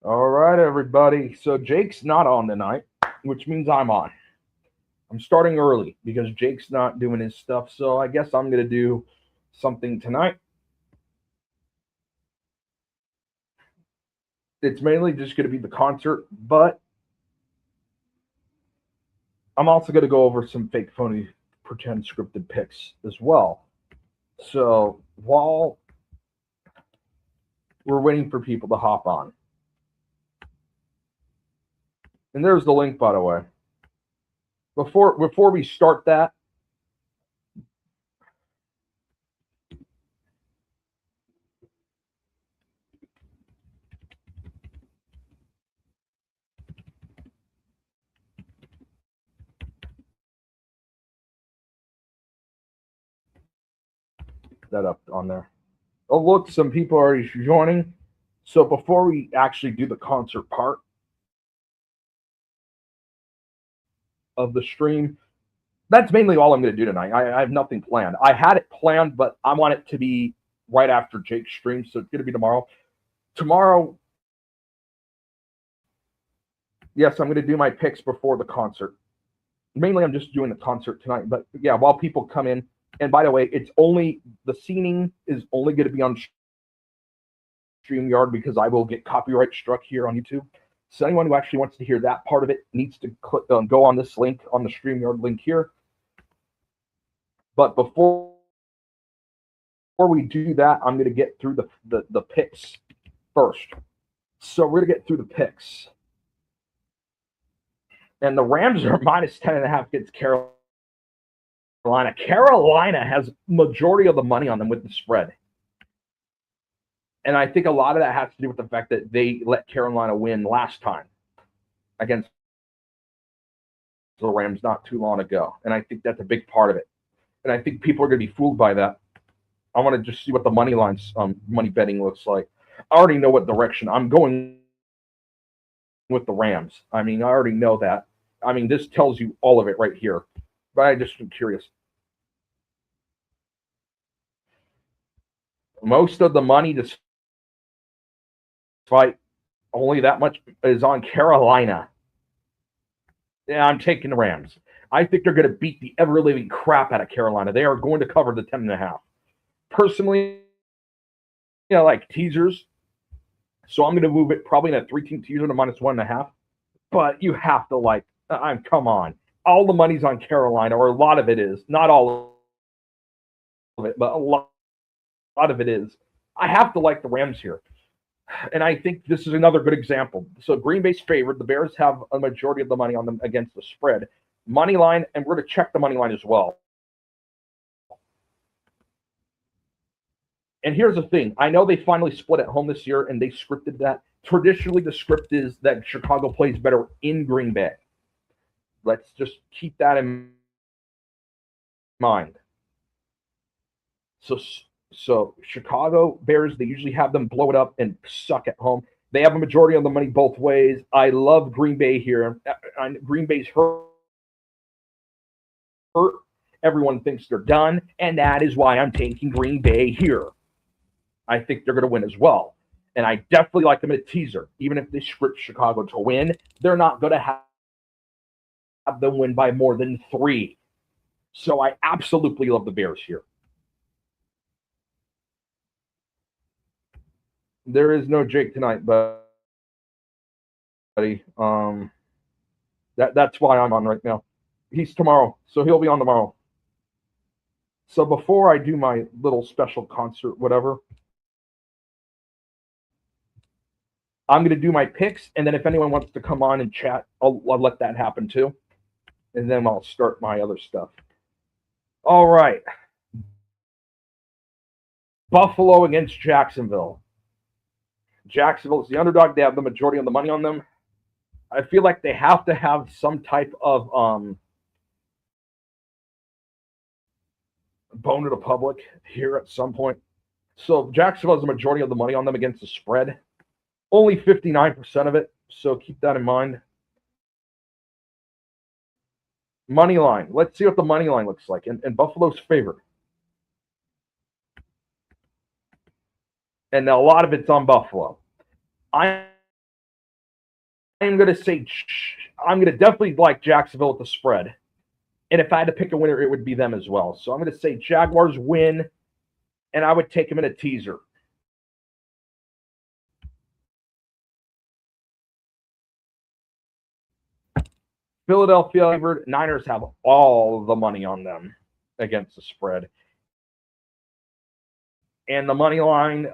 All right, everybody. So Jake's not on tonight, which means I'm on. I'm starting early because Jake's not doing his stuff. So I guess I'm going to do something tonight. It's mainly just going to be the concert, but I'm also going to go over some fake, phony, pretend scripted picks as well. So while we're waiting for people to hop on, and there's the link, by the way. Before we start that, that up on there. Oh, look, some people are already joining. So before we actually do the concert part of the stream, that's mainly all I'm going to do tonight. I have nothing planned. I had it planned, but I want it to be right after Jake's stream, so it's going to be tomorrow. Tomorrow, yes, I'm going to do my picks before the concert. Mainly, I'm just doing the concert tonight, but yeah, while people come in. And by the way, it's only the scening is only going to be on StreamYard because I will get copyright struck here on YouTube. So anyone who actually wants to hear that part of it needs to click go on this link on the StreamYard link here. But before we do that, I'm going to get through the picks first. So we're going to get through the picks. And the Rams are minus 10.5 against Carolina. Carolina has majority of the money on them with the spread. And I think a lot of that has to do with the fact that they let Carolina win last time against the Rams not too long ago. And I think that's a big part of it. And I think people are going to be fooled by that. I want to just see what the money lines, money betting looks like. I already know what direction I'm going with the Rams. I mean, I already know that. I mean, this tells you all of it right here. But I just am curious. Most of the money to fight, only that much is on Carolina. Yeah, I'm taking the Rams. I think they're going to beat the ever-living crap out of Carolina. They are going to cover the 10.5. Personally, I like teasers. So I'm going to move it probably in a 3-team teaser to minus 1.5. But you have to come on. All the money's on Carolina, or a lot of it is. Not all of it, but a lot of it is. I have to like the Rams here. And I think this is another good example. So Green Bay's favored. The Bears have a majority of the money on them against the spread. Money line, and we're going to check the money line as well. And here's the thing. I know they finally split at home this year, and they scripted that. Traditionally, the script is that Chicago plays better in Green Bay. Let's just keep that in mind. So Chicago Bears, they usually have them blow it up and suck at home. They have a majority of the money both ways. I love Green Bay here. Green Bay's hurt. Everyone thinks they're done, and that is why I'm taking Green Bay here. I think they're going to win as well. And I definitely like them in a teaser. Even if they script Chicago to win, they're not going to have them win by more than 3. So I absolutely love the Bears here. There is no Jake tonight, buddy. That's why I'm on right now. He's tomorrow, so he'll be on tomorrow. So before I do my little special concert, whatever, I'm going to do my picks, and then if anyone wants to come on and chat, I'll let that happen too. And then I'll start my other stuff. All right. Buffalo against Jacksonville. Jacksonville is the underdog. They have the majority of the money on them. I feel like they have to have some type of bone to the public here at some point. So Jacksonville has the majority of the money on them against the spread. Only 59% of it, so keep that in mind. Money line. Let's see what the money line looks like. And Buffalo's favored. And a lot of it's on Buffalo. I'm going to say I'm going to definitely like Jacksonville at the spread. And if I had to pick a winner, it would be them as well. So I'm going to say Jaguars win, and I would take them in a teaser. Philadelphia favored. Niners have all the money on them against the spread. And the money line,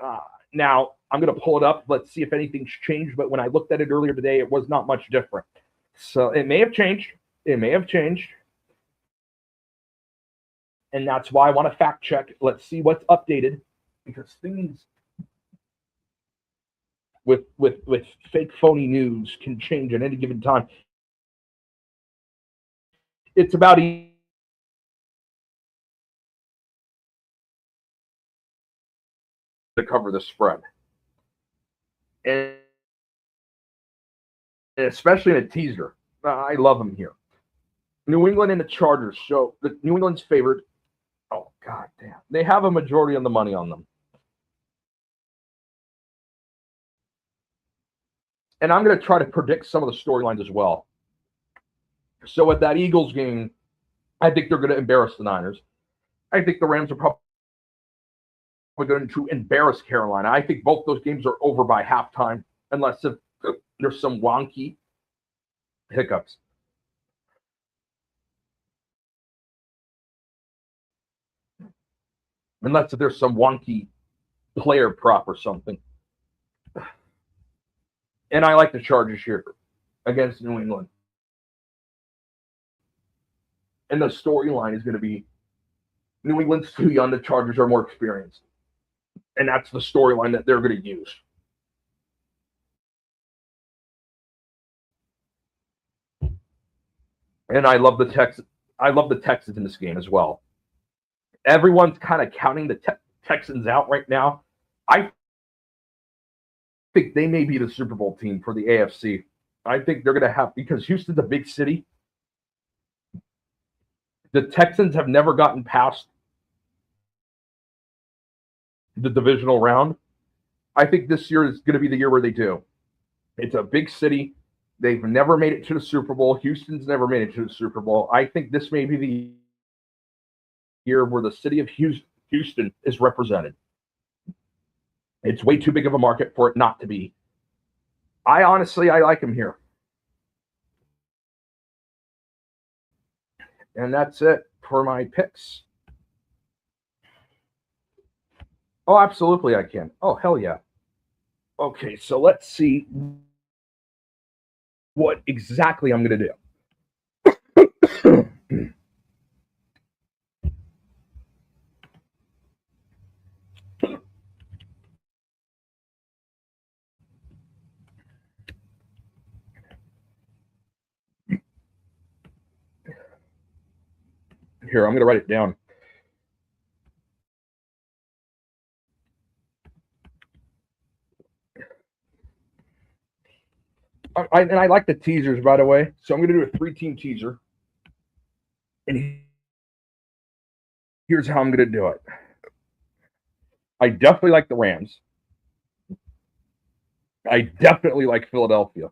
now I'm going to pull it up. Let's see if anything's changed. But when I looked at it earlier today, it was not much different. So it may have changed. It may have changed. And that's why I want to fact check. Let's see what's updated. Because things with fake phony news can change at any given time. It's about to cover the spread. And especially in a teaser. I love them here. New England and the Chargers. So the New England's favored. Oh, god damn. They have a majority of the money on them. And I'm going to try to predict some of the storylines as well. So with that Eagles game, I think they're going to embarrass the Niners. I think the Rams are probably going to embarrass Carolina. I think both those games are over by halftime, unless if there's some wonky hiccups. Unless if there's some wonky player prop or something. And I like the Chargers here against New England. And the storyline is going to be New England's too young, the Chargers are more experienced. And that's the storyline that they're going to use. And I love the Texans in this game as well. Everyone's kind of counting the Texans out right now. I think they may be the Super Bowl team for the AFC. I think they're going to have, because Houston's a big city. The Texans have never gotten past the divisional round. I think this year is going to be the year where they do. It's a big city. They've never made it to the Super Bowl. Houston's never made it to the Super Bowl. I think this may be the year where the city of Houston is represented. It's way too big of a market for it not to be. I like him here. And that's it for my picks. Oh, absolutely I can. Oh, hell yeah. Okay, so let's see what exactly I'm going to do. Here, I'm going to write it down. I like the teasers, by the way. So I'm going to do a 3-team teaser. And here's how I'm going to do it. I definitely like the Rams. I definitely like Philadelphia.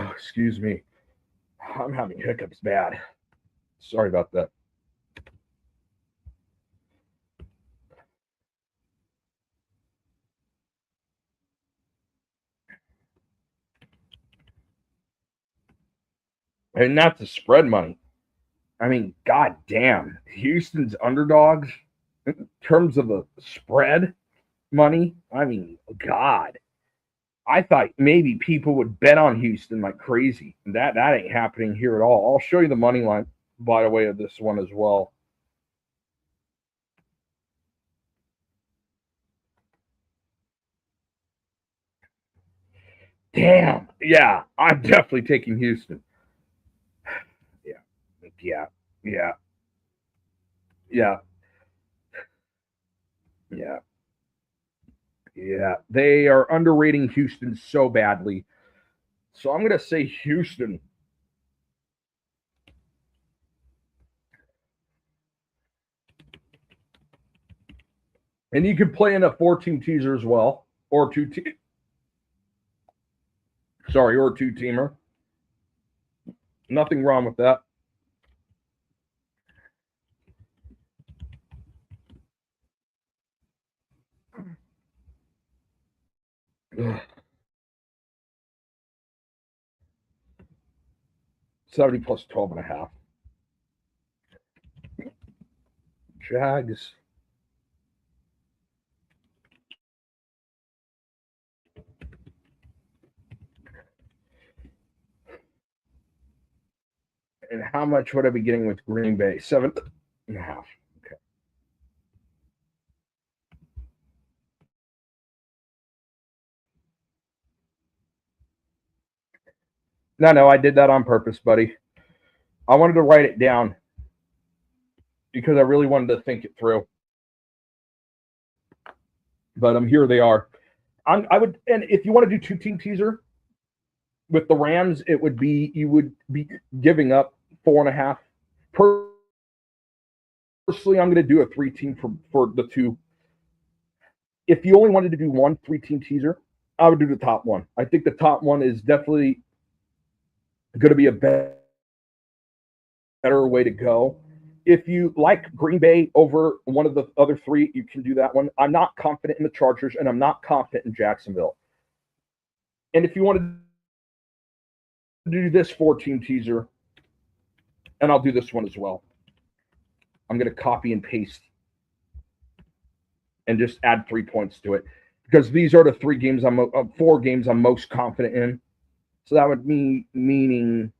Oh, excuse me. I'm having hiccups bad. Sorry about that. And that's the spread money. I mean, god damn. Houston's underdogs in terms of the spread money. I mean, god. I thought maybe people would bet on Houston like crazy. That ain't happening here at all. I'll show you the money line, by the way, of this one as well. Damn. Yeah, I'm definitely taking Houston. Yeah. Yeah. They are underrating Houston so badly. So I'm going to say Houston. And you can play in a 4-team teaser as well, or or a two-teamer. Nothing wrong with that. Ugh. 70 plus 12.5. Jags. And how much would I be getting with Green Bay? 7.5. Okay. No, I did that on purpose, buddy. I wanted to write it down because I really wanted to think it through. But here they are. I would, and if you want to do two-team teaser with the Rams, it would be you would be giving up 4.5. Personally, I'm going to do a 3-team for the two. If you only wanted to do one 3-team teaser, I would do the top one. I think the top one is definitely going to be a better way to go. If you like Green Bay over one of the other three, you can do that one. I'm not confident in the Chargers, and I'm not confident in Jacksonville. And if you want to do this 4-team teaser, and I'll do this one as well. I'm going to copy and paste and just add 3 points to it because these are the 4 games I'm most confident in. So that would meaning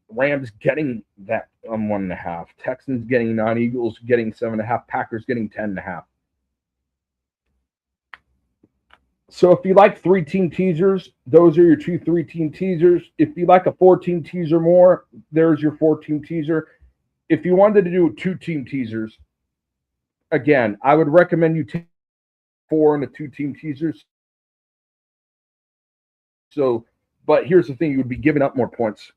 Rams getting that 1.5, Texans getting 9, Eagles getting 7.5, Packers getting 10.5. So if you like 3-team teasers, those are your 2 3-team teasers. If you like a 4-team teaser more, there's your 4-team teaser. If you wanted to do 2-team teasers, again, I would recommend you take 4 and a 2-team teasers. So, but here's the thing: you would be giving up more points.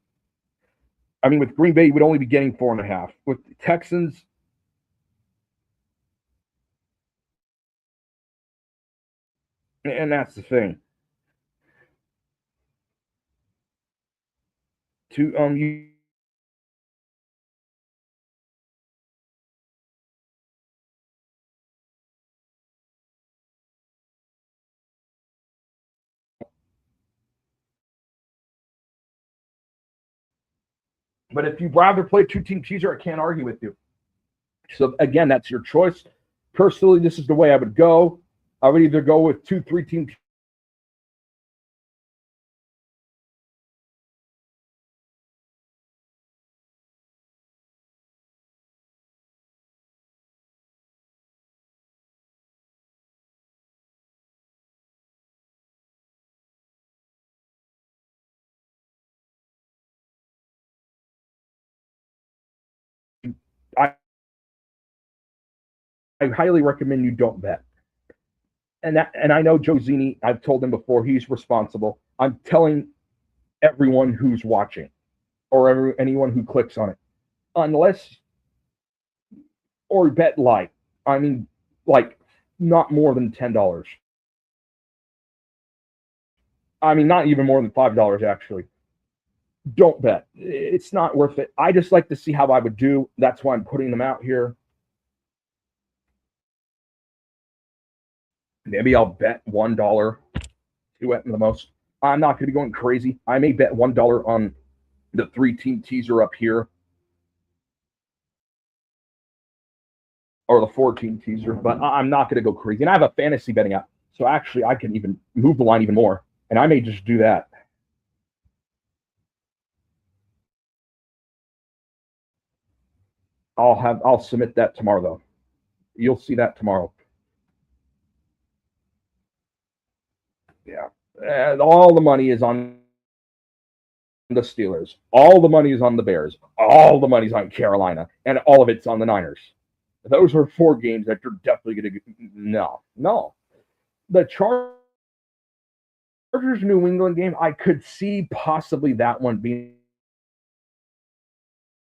I mean, with Green Bay, you would only be getting 4.5. With the Texans, and that's the thing. You but if you'd rather play 2-team teaser, I can't argue with you. So again, that's your choice. Personally, this is the way I would go. I would either go with 2 3-team I highly recommend you don't bet. And I know Joe Zini, I've told him before, he's responsible. I'm telling everyone who's watching or anyone who clicks on it, unless or bet light. I mean, like not more than $10. I mean, not even more than $5 actually. Don't bet. It's not worth it. I just like to see how I would do. That's why I'm putting them out here. Maybe I'll bet $1 to it the most. I'm not going to be going crazy. I may bet $1 on the 3-team teaser up here or the 4-team teaser, but I'm not going to go crazy. And I have a fantasy betting app, so actually I can even move the line even more, and I may just do that. I'll submit that tomorrow though. You'll see that tomorrow. Yeah, and all the money is on the Steelers. All the money is on the Bears. All the money's on Carolina, and all of it's on the Niners. Those are 4 games that you're definitely going to. No. The Chargers New England game, I could see possibly that one being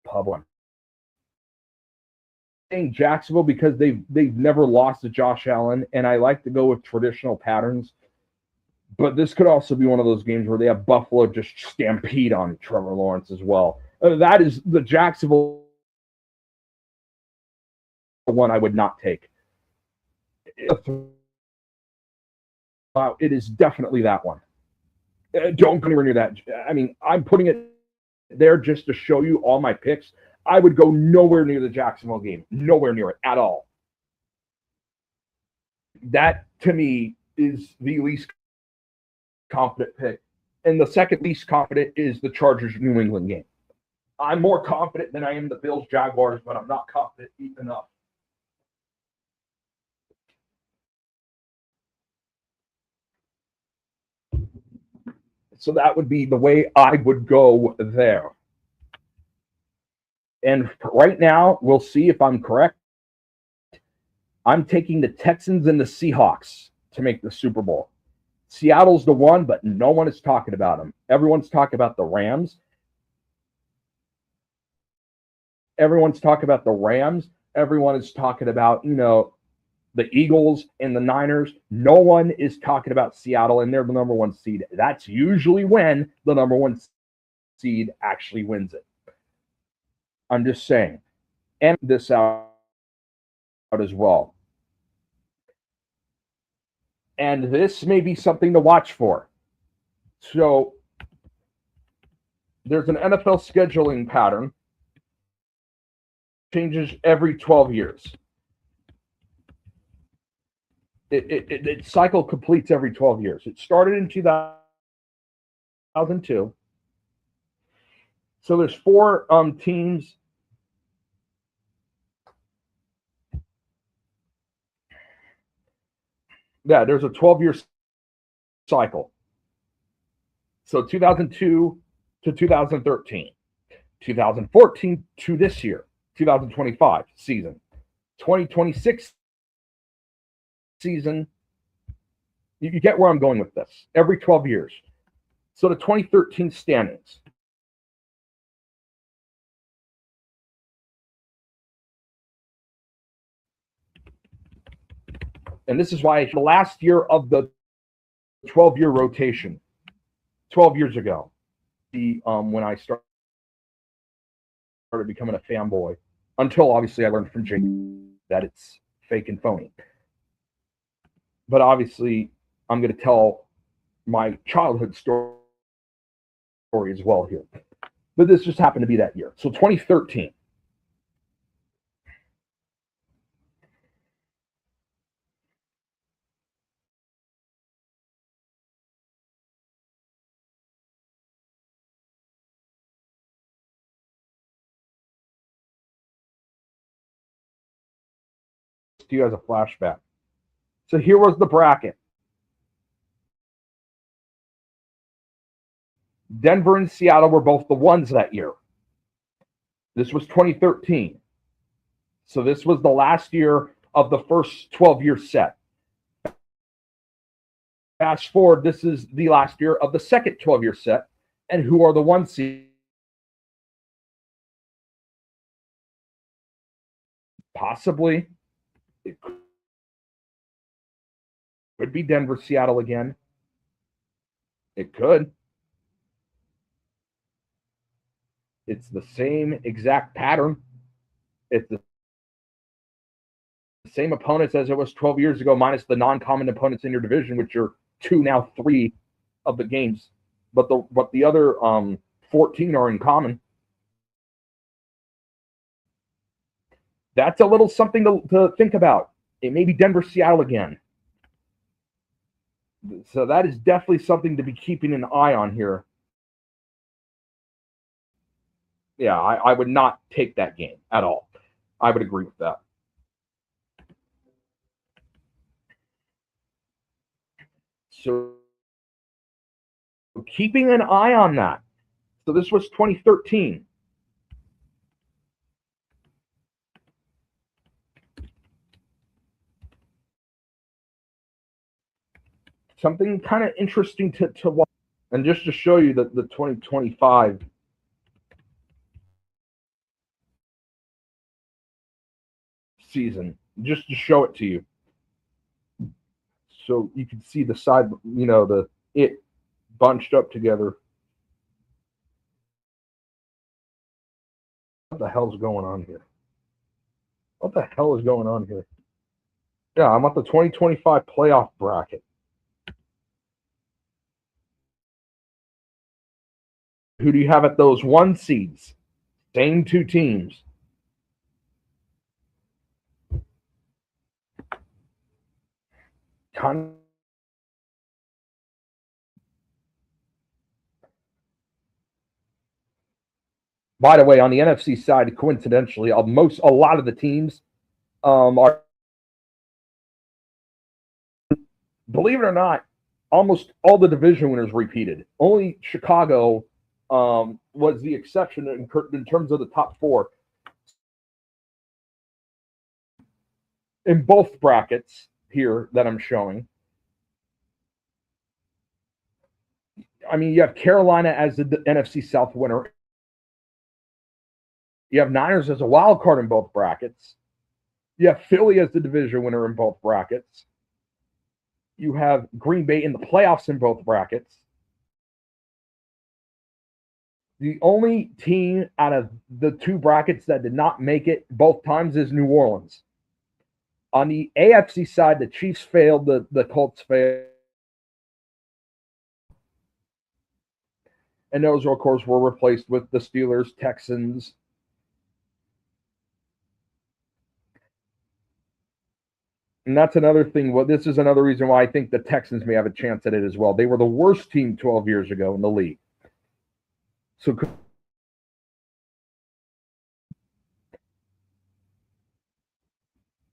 pub one. saying Jacksonville because they've never lost to Josh Allen, and I like to go with traditional patterns. But this could also be one of those games where they have Buffalo just stampede on Trevor Lawrence as well. That is the Jacksonville one I would not take. It is definitely that one. Don't go anywhere near that. I mean, I'm putting it there just to show you all my picks. I would go nowhere near the Jacksonville game. Nowhere near it at all. That, to me, is the least confident pick. And the second least confident is the Chargers-New England game. I'm more confident than I am the Bills-Jaguars, but I'm not confident enough. So that would be the way I would go there. And right now, we'll see if I'm correct. I'm taking the Texans and the Seahawks to make the Super Bowl. Seattle's the one, but no one is talking about them. Everyone's talking about the Rams. Everyone is talking about, the Eagles and the Niners. No one is talking about Seattle, and they're the number one seed. That's usually when the number one seed actually wins it. I'm just saying. And this out as well. And this may be something to watch for. So there's an NFL scheduling pattern. Changes every 12 years. It cycle completes every 12 years. It started in 2002. So there's 4 teams. Yeah, there's a 12-year cycle. So 2002 to 2013, 2014 to this year, 2025 season, 2026 season. You get where I'm going with this. Every 12 years. So the 2013 standings. And this is why the last year of the 12-year rotation, 12 years ago, when I started becoming a fanboy, until obviously I learned from Jake that it's fake and phony. But obviously, I'm going to tell my childhood story as well here. But this just happened to be that year. So 2013. To you as a flashback. So here was the bracket. Denver and Seattle were both the ones that year. This was 2013. So this was the last year of the first 12-year set. Fast forward, this is the last year of the second 12-year set. And who are the 1 seed? Possibly. It could be Denver, Seattle again. It could. It's the same exact pattern. It's the same opponents as it was 12 years ago, minus the non-common opponents in your division, which are 2, now 3 of the games. But the other 14 are in common. That's a little something to think about. It may be Denver, Seattle again. So that is definitely something to be keeping an eye on here. Yeah, I would not take that game at all. I would agree with that. So keeping an eye on that. So this was 2013. Something kind of interesting to watch. And just to show you that the 2025 season, just to show it to you. So you can see the side, it bunched up together. What the hell's going on here? What the hell is going on here? Yeah, I'm at the 2025 playoff bracket. Who do you have at those 1 seeds? Same 2 teams. By the way, on the NFC side, coincidentally, a lot of the teams are, believe it or not, almost all the division winners repeated. Only Chicago was the exception in terms of the top 4. In both brackets here that I'm showing. I mean, you have Carolina as the NFC South winner. You have Niners as a wild card in both brackets. You have Philly as the division winner in both brackets. You have Green Bay in the playoffs in both brackets. The only team out of the 2 brackets that did not make it both times is New Orleans. On the AFC side, the Chiefs failed, the Colts failed. And those, of course, were replaced with the Steelers, Texans. And that's another thing. Well, this is another reason why I think the Texans may have a chance at it as well. They were the worst team 12 years ago in the league. So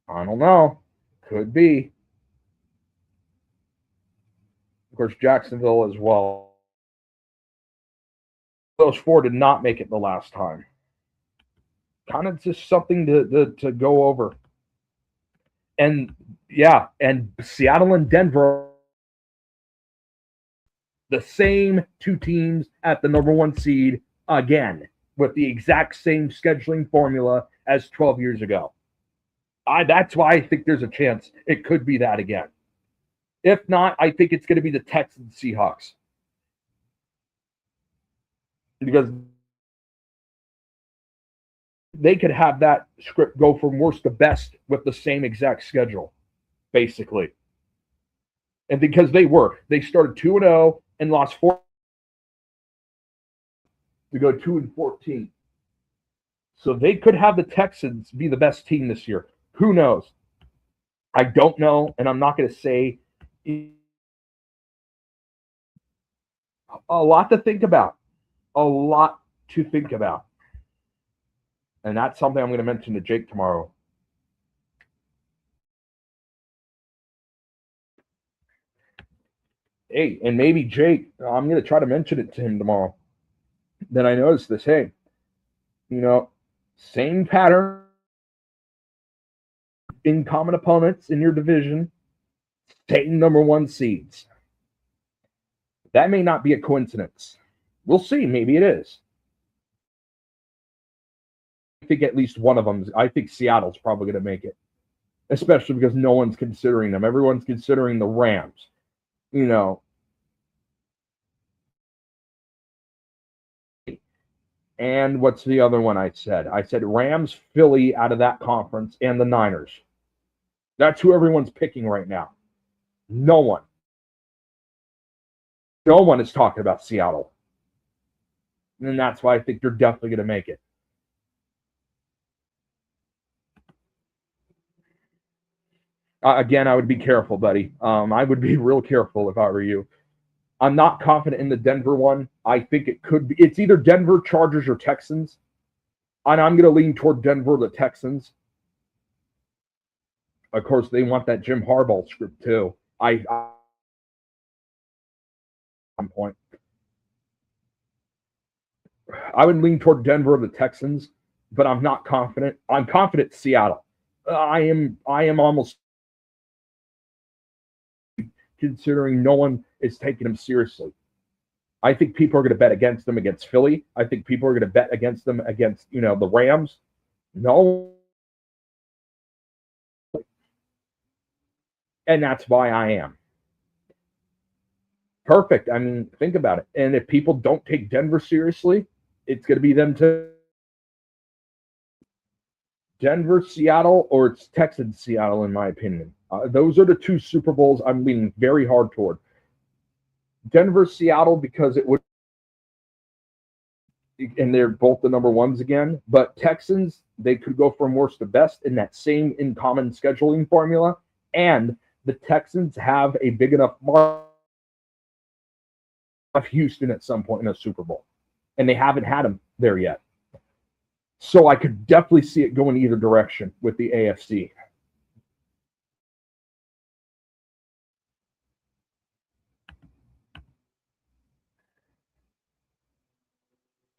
I don't know. Could be. Of course, Jacksonville as well. Those 4 did not make it the last time. Kind of just something to go over. And yeah, and Seattle and Denver, the same 2 teams at the number 1 seed again, with the exact same scheduling formula as 12 years ago. That's why I think there's a chance it could be that again. If not, I think it's going to be the Texans Seahawks. Because they could have that script go from worst to best with the same exact schedule, basically. And because they started 2-0 and lost 4 to go 2-14. So they could have the Texans be the best team this year. Who knows? I don't know, and I'm not going to say. A lot to think about. And that's something I'm going to mention to Jake tomorrow. Hey, and maybe Jake, I'm going to try to mention it to him tomorrow. Then I noticed this. Hey, same pattern in common opponents in your division, same number 1 seeds. That may not be a coincidence. We'll see. Maybe it is. I think at least one of them. I think Seattle's probably going to make it, especially because no one's considering them. Everyone's considering the Rams. And what's the other one I said? I said Rams, Philly out of that conference, and the Niners. That's who everyone's picking right now. No one is talking about Seattle. And that's why I think they're definitely going to make it. Again, I would be careful, buddy. I would be real careful if I were you. I'm not confident in the Denver one. I think it could be. It's either Denver, Chargers, or Texans. And I'm going to lean toward Denver, the Texans. Of course, they want that Jim Harbaugh script, too. At some point. I would lean toward Denver, the Texans, but I'm not confident. I'm confident Seattle. I am almost, considering no one is taking them seriously. I think people are going to bet against them against Philly. I think people are going to bet against them against, the Rams. No And that's why I am. Perfect. I mean, think about it. And if people don't take Denver seriously, it's going to be them to Denver, Seattle, or it's Texans, Seattle, in my opinion. Those are the two Super Bowls I'm leaning very hard toward. Denver, Seattle, because it would, and they're both the number ones again. But Texans, they could go from worst to best in that same in common scheduling formula. And the Texans have a big enough market of Houston at some point in a Super Bowl, and they haven't had them there yet. So I could definitely see it going either direction with the AFC.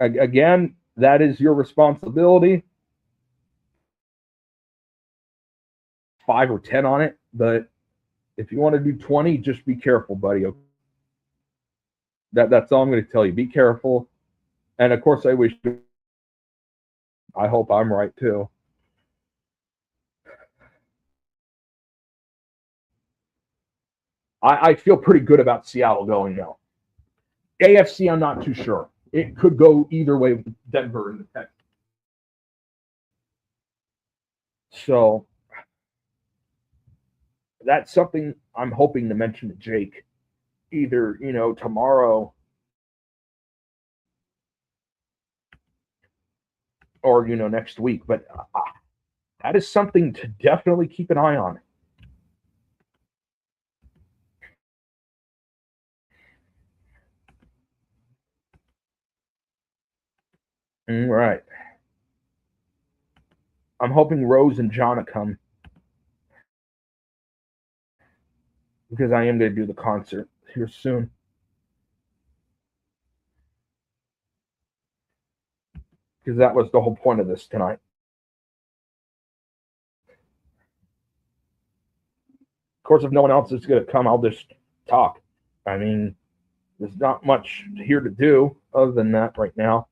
Again, that is your responsibility. 5 or 10 on it, but if you want to do 20, just be careful, buddy. That's all I'm going to tell you. Be careful. And of course, I hope I'm right too. I feel pretty good about Seattle going now. AFC, I'm not too sure. It could go either way with Denver and the Texans. So that's something I'm hoping to mention to Jake either, tomorrow or, next week. But that is something to definitely keep an eye on. All right. I'm hoping Rose and Jonna come because I am going to do the concert here soon. Because that was the whole point of this tonight. Of course, if no one else is going to come, I'll just talk. I mean, there's not much here to do other than that right now.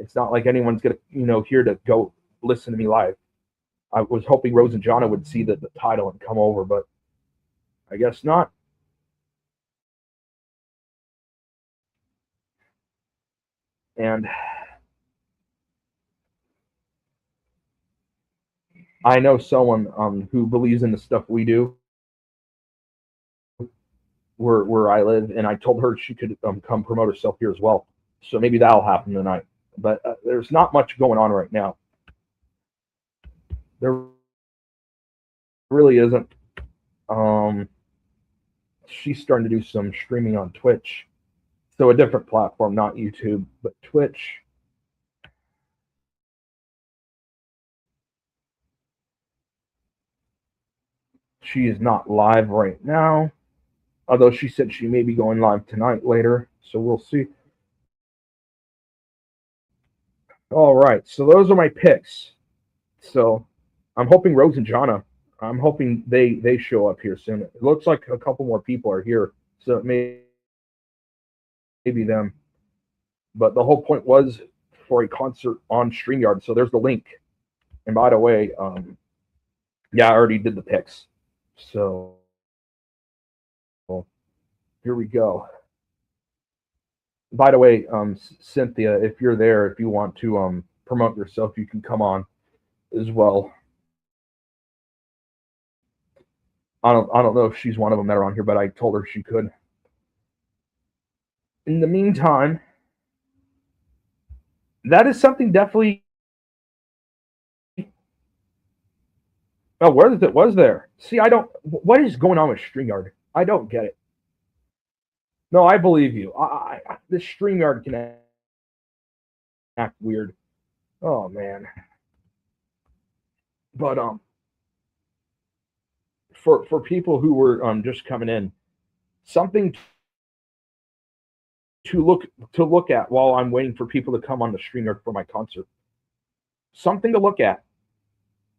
It's not like anyone's going to, here to go listen to me live. I was hoping Rose and Jonna would see the title and come over, but I guess not. And I know someone who believes in the stuff we do where I live, and I told her she could come promote herself here as well. So maybe that'll happen tonight. But there's not much going on right now. There really isn't. She's starting to do some streaming on Twitch. So a different platform, not YouTube, but Twitch. She is not live right now, although she said she may be going live tonight later, so we'll see. All right, so those are my picks. So I'm hoping Rose and Jonna, I'm hoping they show up here soon. It looks like a couple more people are here, so it may be them. But the whole point was for a concert on StreamYard, so there's the link. And by the way, yeah, I already did the picks. So here we go. By the way, Cynthia, if you're there, if you want to promote yourself, you can come on as well. I don't know if she's one of them that are on here, but I told her she could. In the meantime, that is something definitely. Oh, where it was there? See, I don't. What is going on with StreamYard? I don't get it. No, I believe you. This StreamYard can act weird. Oh man. But for people who were just coming in, something to look at while I'm waiting for people to come on the StreamYard for my concert. Something to look at.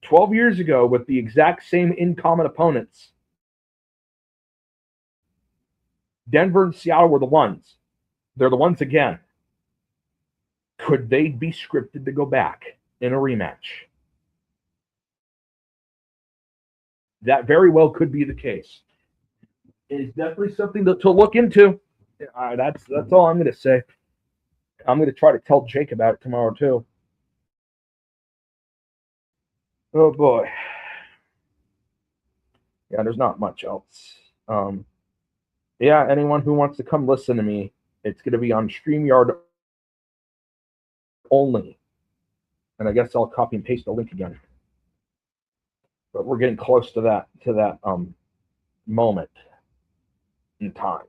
12 years ago, with the exact same in common opponents, Denver and Seattle were the ones. They're the ones again. Could they be scripted to go back in a rematch? That very well could be the case. It's definitely something to look into. That's all I'm going to say. I'm going to try to tell Jake about it tomorrow too. Oh boy. Yeah, there's not much else. Yeah, anyone who wants to come listen to me, it's going to be on StreamYard only. And I guess I'll copy and paste the link again. But we're getting close to that moment in time.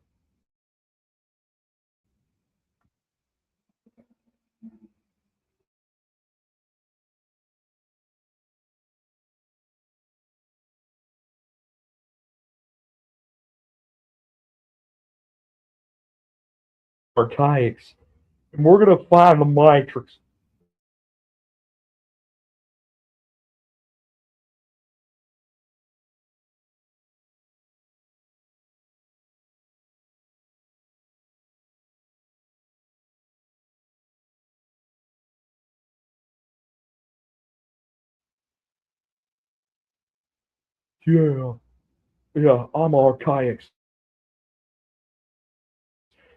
Archaics. And we're gonna find the Matrix. Yeah. Yeah, I'm Archaics.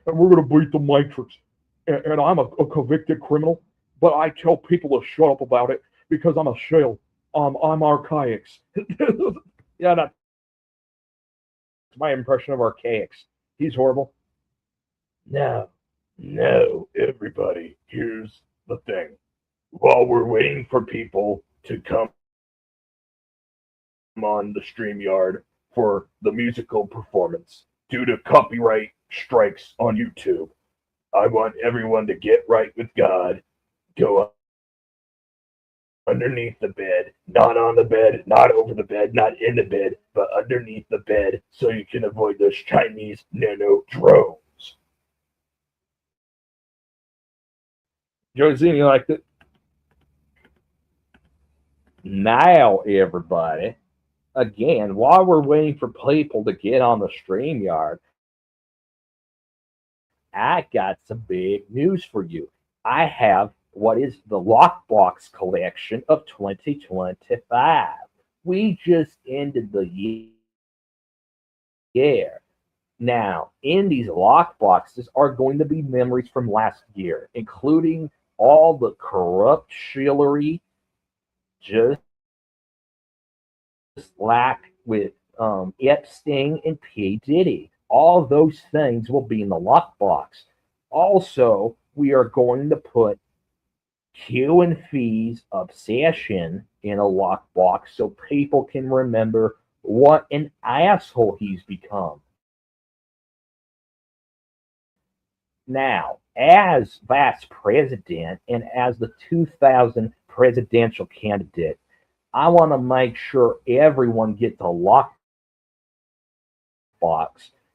And we're gonna beat the Matrix. And I'm a convicted criminal, but I tell people to shut up about it because I'm a shell. I'm Archaics. Yeah, that's my impression of Archaics. He's horrible. No, no, everybody. Here's the thing. While we're waiting for people to come on the StreamYard for the musical performance due to copyright strikes on YouTube, I want everyone to get right with God, go underneath the bed, not on the bed, not over the bed, not in the bed, but underneath the bed so you can avoid those Chinese nano drones. Josine, you liked it? Now, everybody, again, while we're waiting for people to get on the StreamYard, I got some big news for you. I have what is the Lockbox collection of 2025. We just ended the year. Now, in these lockboxes are going to be memories from last year, including all the corrupt shillery, just like with Epstein and P. Diddy. All those things will be in the lockbox. Also, we are going to put Q and Fee's obsession in a lockbox so people can remember what an asshole he's become. Now, as vice president and as the 2000 presidential candidate, I want to make sure everyone gets a lockbox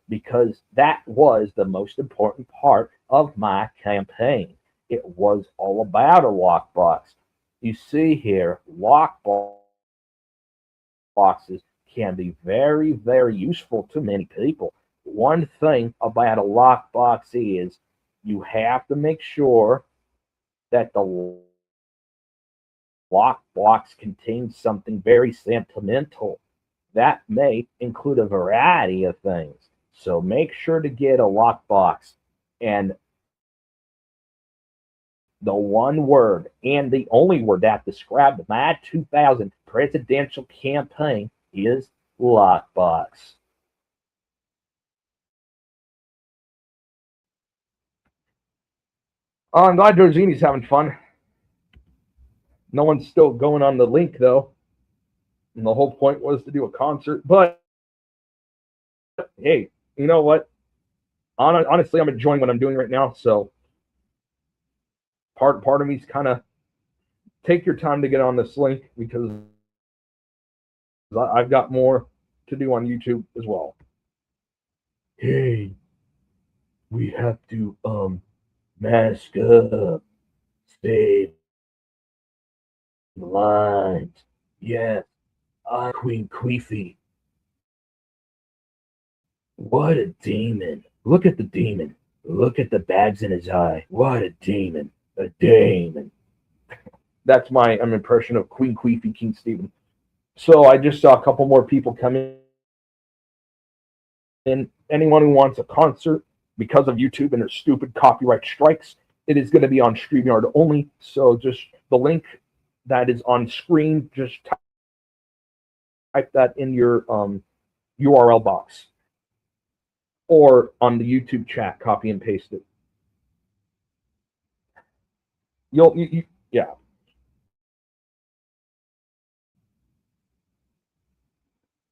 because that was the most important part of my campaign. It was all about a lockbox. You see here, lockboxes can be very, very useful to many people. One thing about a lockbox is you have to make sure that the lockbox contains something very sentimental. That may include a variety of things. So make sure to get a lockbox. And the one word and the only word that described my 2000 presidential campaign is lockbox. I'm glad Dozini's having fun. No one's still going on the link though. And the whole point was to do a concert. But hey, you know what? Honestly, I'm enjoying what I'm doing right now. So part of me's kind of take your time to get on this link because I've got more to do on YouTube as well. Hey, we have to mask up, stay the lines. Yes, I'm Queen Queefy. What a demon. Look at the demon. Look at the bags in his eye. What a demon. A demon. That's my impression of Queen Queefy King Stephen. So I just saw a couple more people come in. Anyone who wants a concert because of YouTube and their stupid copyright strikes, it is going to be on StreamYard only. So just the link that is on screen, just type that in your URL box or on the YouTube chat, copy and paste it. Yeah.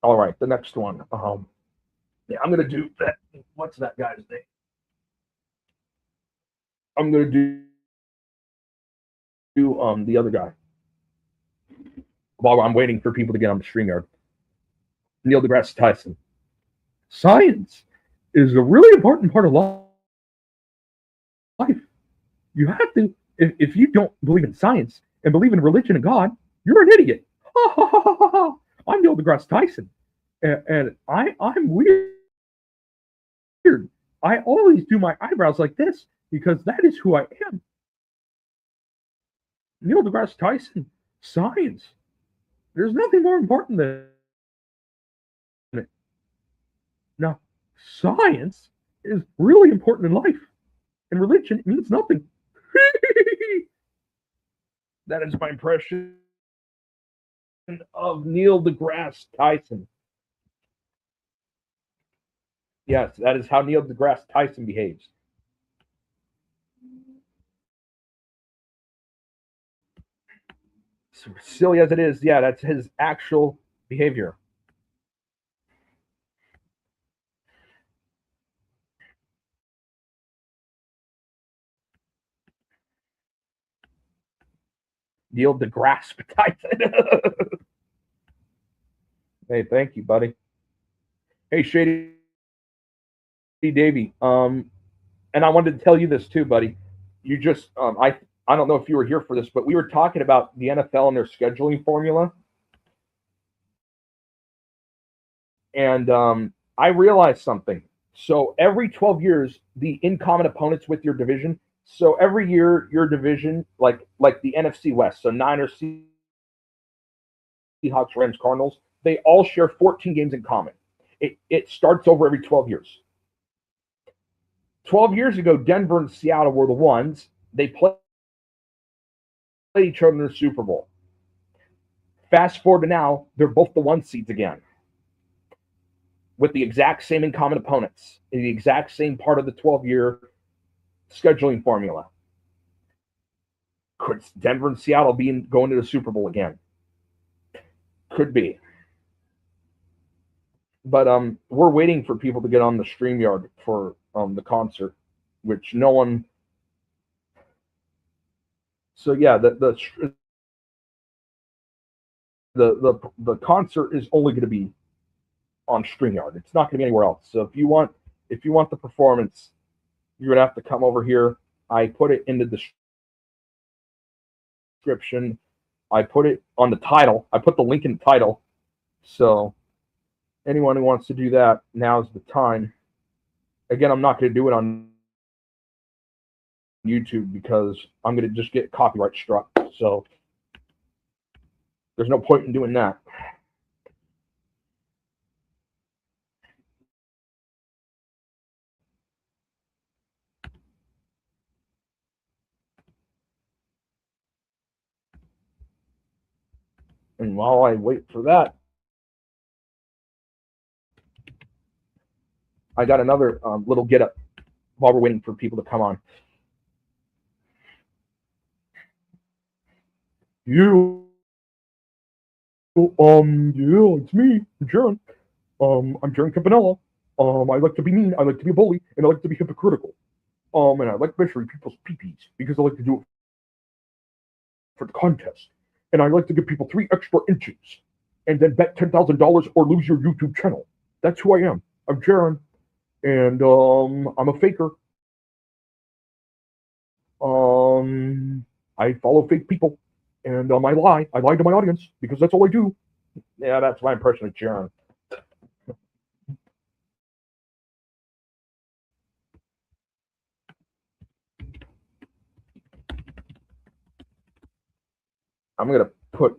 All right, the next one. Yeah, I'm gonna do that. What's that guy's name? I'm gonna do the other guy. While I'm waiting for people to get on the StreamYard. Neil deGrasse Tyson. Science is a really important part of life. You have to, if you don't believe in science and believe in religion and God, you're an idiot. I'm Neil deGrasse Tyson, and I'm weird. I always do my eyebrows like this because that is who I am. Neil deGrasse Tyson, science. There's nothing more important than it. Now, science is really important in life, and religion means nothing. That is my impression of Neil deGrasse Tyson. Yes, that is how Neil deGrasse Tyson behaves. So silly as it is, yeah, that's his actual behavior. Neil deGrasse Tyson. Hey, thank you, buddy. Hey, Shady Davy. And I wanted to tell you this too, buddy. You just, I don't know if you were here for this, but we were talking about the NFL and their scheduling formula, and I realized something. So every 12 years, the in-common opponents with your division. So every year, your division, like the NFC West, so Niners, Seahawks, Rams, Cardinals, they all share 14 games in common. It starts over every 12 years. 12 years ago, Denver and Seattle were the ones. They played each other in the Super Bowl. Fast forward to now, they're both the one seeds again with the exact same in common opponents in the exact same part of the 12-year scheduling formula. Could Denver and Seattle be going to the Super Bowl again? Could be. But we're waiting for people to get on the StreamYard for the concert, which no one. So yeah, the concert is only going to be on StreamYard. It's not going to be anywhere else. So if you want the performance, you're going to have to come over here. I put it in the description. I put it on the title. I put the link in the title. So anyone who wants to do that, now's the time. Again, I'm not going to do it on YouTube because I'm going to just get copyright struck. So there's no point in doing that. And while I wait for that, I got another little get up while we're waiting for people to come on. Yeah, it's me, Jaron. I'm Jaron Campanella. I like to be mean, I like to be a bully, and I like to be hypocritical. And I like measuring people's peepees because I like to do it for the contest. And I like to give people 3 extra inches and then bet $10,000 or lose your YouTube channel. That's who I am. I'm Jaron, and I'm a faker. I follow fake people, and I lie. I lie to my audience because that's all I do. Yeah, that's my impression of Jaron. I'm gonna put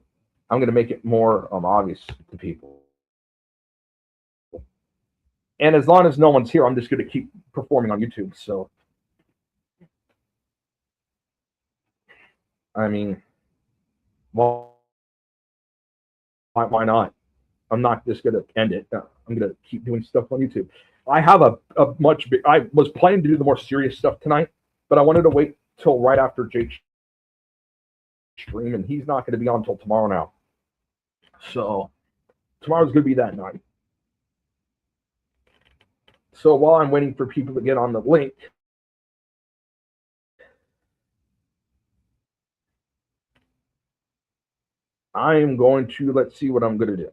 I'm going to make it more obvious to people. And as long as no one's here, I'm just going to keep performing on YouTube. So, I mean, well, why not? I'm not just going to end it. I'm going to keep doing stuff on YouTube. I have a much big, I was planning to do the more serious stuff tonight, but I wanted to wait till right after Jake's stream, and he's not going to be on until tomorrow now. So tomorrow's going to be that night. So while I'm waiting for people to get on the link, I am going to, let's see what I'm going to do.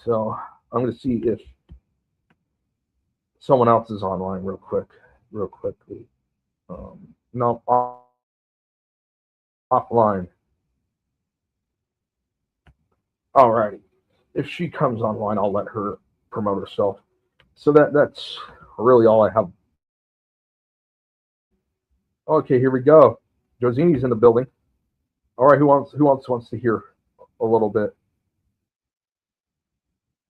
So I'm going to see if someone else is online real quickly. No, offline. Alrighty. If she comes online, I'll let her promote herself. So that's really all I have. Okay, here we go. Josini's in the building. All right, who wants to hear a little bit?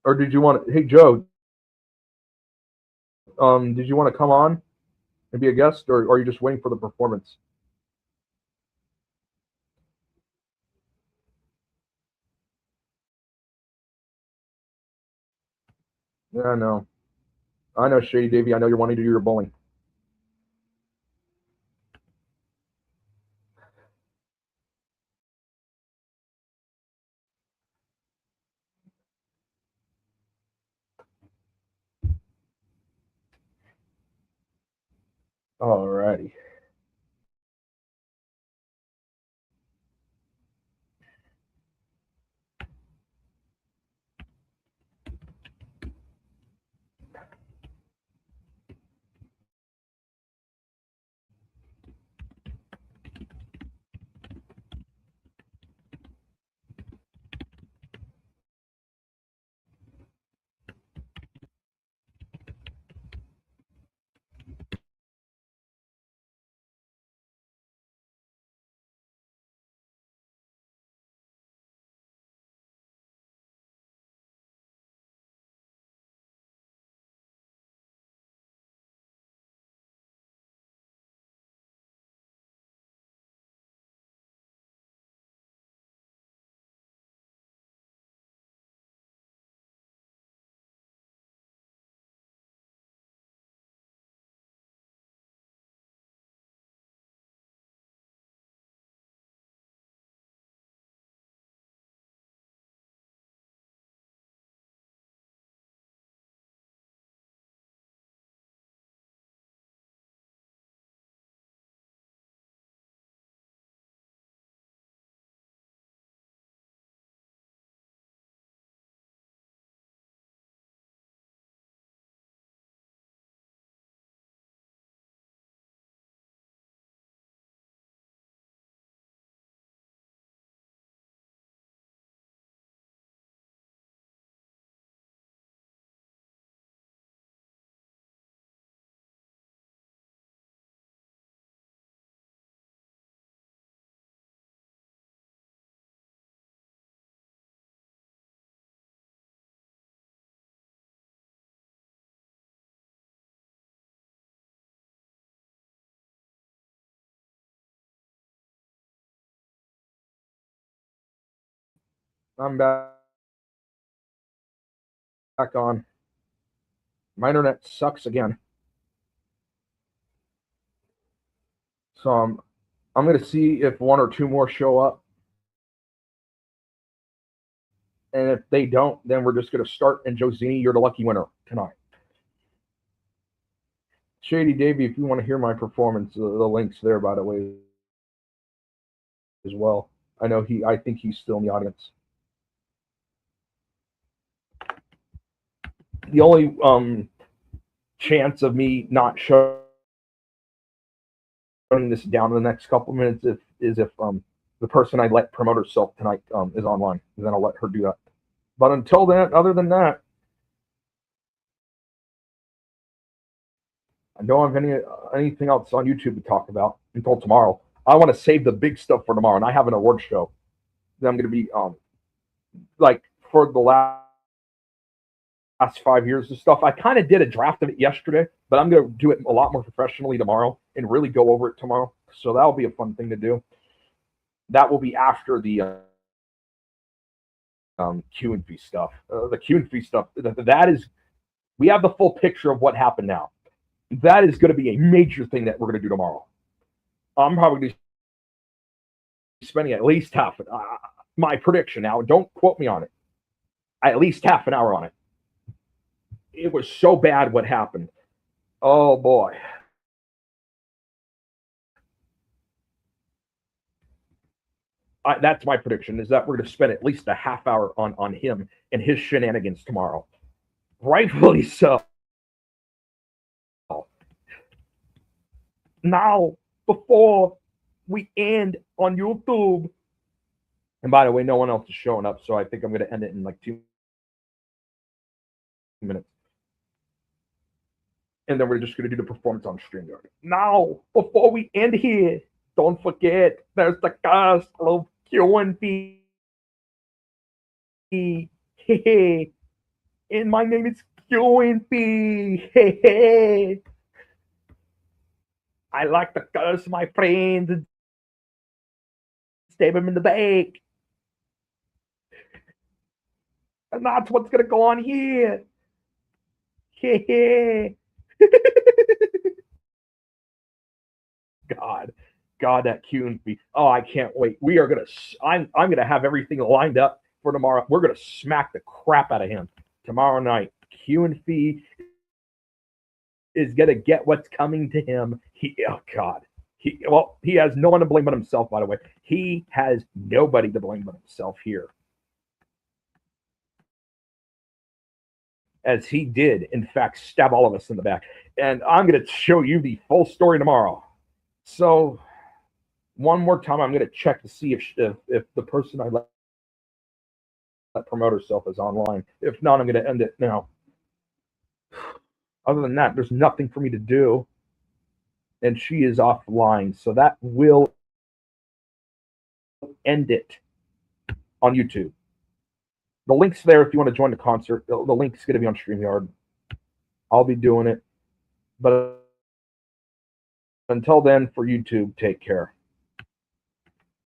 Or did you want to? Hey Joe, did you want to come on and be a guest, or are you just waiting for the performance? Yeah, I know, Shady Davy. I know you're wanting to do your bowling. Alrighty. I'm back on. My internet sucks again. So I'm going to see if one or two more show up. And if they don't, then we're just going to start. And Josini, you're the lucky winner tonight. Shady Davy, if you want to hear my performance, the link's there, by the way, as well. I think he's still in the audience. The only chance of me not shutting this down in the next couple of minutes is if the person I let promote herself tonight is online. And then I'll let her do that. But until then, other than that, I don't have anything else on YouTube to talk about until tomorrow. I want to save the big stuff for tomorrow, and I have an award show that I'm going to be like for the last 5 years of stuff. I kind of did a draft of it yesterday, but I'm going to do it a lot more professionally tomorrow and really go over it tomorrow. So that'll be a fun thing to do. That will be after the Q and P stuff. The Q and P stuff, that is, we have the full picture of what happened now. That is going to be a major thing that we're going to do tomorrow. I'm probably going to be spending at least half, my prediction now, don't quote me on it, at least half an hour on it. It was so bad what happened. Oh boy. That's my prediction, is that we're going to spend at least a half hour on him and his shenanigans tomorrow. Rightfully so. Now, before we end on YouTube, and by the way, no one else is showing up, so I think I'm going to end it in like 2 minutes. And then we're just going to do the performance on StreamYard. Now, before we end here, don't forget, there's the cast of Q&B. And my name is Q&B. I like to curse my friends and stab them in the back. And that's what's going to go on here. God, that Q&B. Oh, I can't wait. We are I'm gonna have everything lined up for tomorrow. We're gonna smack the crap out of him tomorrow night. Q&B is gonna get what's coming to him. Oh God. He has no one to blame but himself, by the way. He has nobody to blame but himself here. As he did, in fact, stab all of us in the back. And I'm going to show you the full story tomorrow. So, one more time, I'm going to check to see if the person I let promote herself is online. If not, I'm going to end it now. Other than that, there's nothing for me to do. And she is offline. So that will end it on YouTube. The link's there if you want to join the concert. The link's going to be on StreamYard. I'll be doing it. But until then, for YouTube, take care.